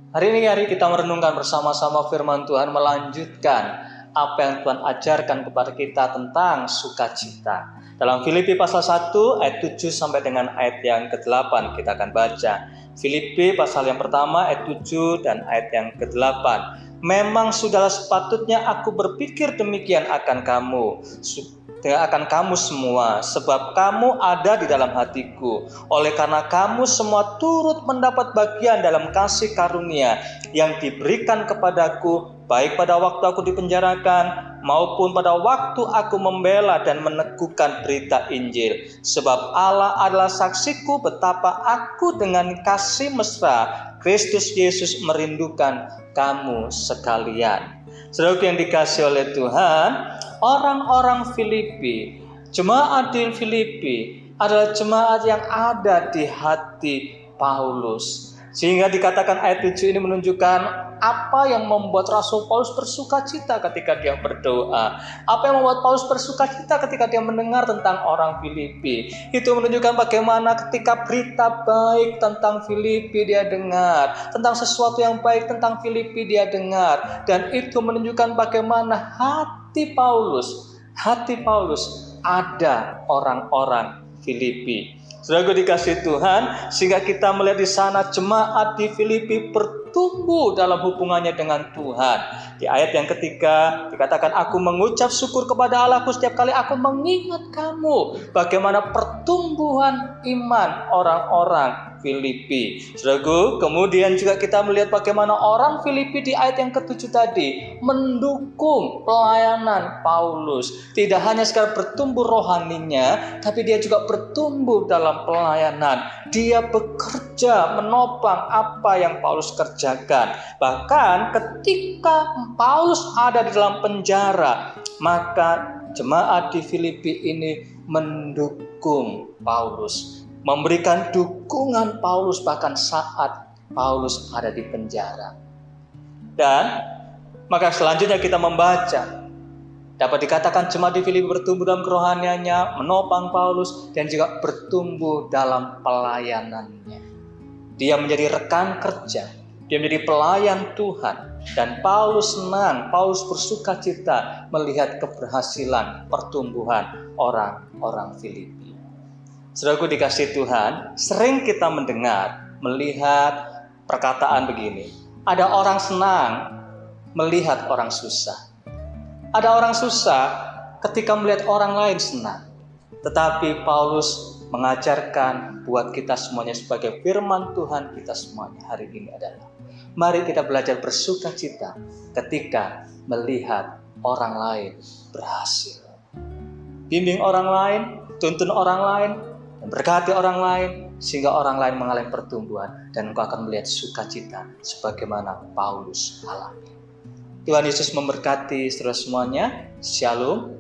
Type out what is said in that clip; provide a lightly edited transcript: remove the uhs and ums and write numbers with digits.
Hari ini kita merenungkan bersama-sama firman Tuhan, melanjutkan apa yang Tuhan ajarkan kepada kita tentang sukacita. Dalam Filipi pasal 1 ayat 7 sampai dengan ayat yang ke-8 kita akan baca. Filipi pasal yang pertama ayat 7 dan ayat yang ke-8. Memang sudahlah sepatutnya aku berpikir demikian akan kamu semua, sebab kamu ada di dalam hatiku. Oleh karena kamu semua turut mendapat bagian dalam kasih karunia yang diberikan kepadaku, baik pada waktu aku dipenjarakan maupun pada waktu aku membela dan meneguhkan berita Injil. Sebab Allah adalah saksiku betapa aku dengan kasih mesra Kristus Yesus merindukan kamu sekalian. Saudara yang dikasihi oleh Tuhan, orang-orang Filipi, jemaat di Filipi adalah jemaat yang ada di hati Paulus. Sehingga dikatakan ayat 7 ini menunjukkan apa yang membuat Rasul Paulus bersukacita ketika dia berdoa. Apa yang membuat Paulus bersukacita ketika dia mendengar tentang orang Filipi. Itu menunjukkan bagaimana ketika berita baik tentang Filipi dia dengar, tentang sesuatu yang baik tentang Filipi dia dengar. Dan itu menunjukkan bagaimana hati Paulus ada orang-orang Filipi. Saudara dikasih Tuhan, sehingga kita melihat di sana jemaat di Filipi bertumbuh dalam hubungannya dengan Tuhan. Di ayat yang ketiga dikatakan, aku mengucap syukur kepada Allahku setiap kali aku mengingat kamu. Bagaimana pertumbuhan iman orang-orang Filipi. Saudaraku, kemudian juga kita melihat bagaimana orang Filipi di ayat yang ke-7 tadi mendukung pelayanan Paulus. Tidak hanya sekadar bertumbuh rohaninya, tapi dia juga bertumbuh dalam pelayanan. Dia bekerja menopang apa yang Paulus kerjakan. Bahkan ketika Paulus ada di dalam penjara, maka jemaat di Filipi ini mendukung Paulus, memberikan dukungan Paulus bahkan saat Paulus ada di penjara. Dan maka selanjutnya kita membaca, dapat dikatakan jemaat di Filipi bertumbuh dalam kerohaniannya, menopang Paulus, dan juga bertumbuh dalam pelayanannya. Dia menjadi rekan kerja, dia menjadi pelayan Tuhan. Dan Paulus senang, Paulus bersukacita melihat keberhasilan pertumbuhan orang-orang Filipi. Saudaraku dikasih Tuhan, sering kita mendengar, melihat perkataan begini. Ada orang senang melihat orang susah. Ada orang susah ketika melihat orang lain senang. Tetapi Paulus mengajarkan buat kita semuanya sebagai firman Tuhan kita semuanya hari ini adalah, mari kita belajar bersukacita ketika melihat orang lain berhasil. Bimbing orang lain, tuntun orang lain, dan berkati orang lain, sehingga orang lain mengalami pertumbuhan, dan engkau akan melihat sukacita sebagaimana Paulus alami. Tuhan Yesus memberkati saudara semuanya. Shalom.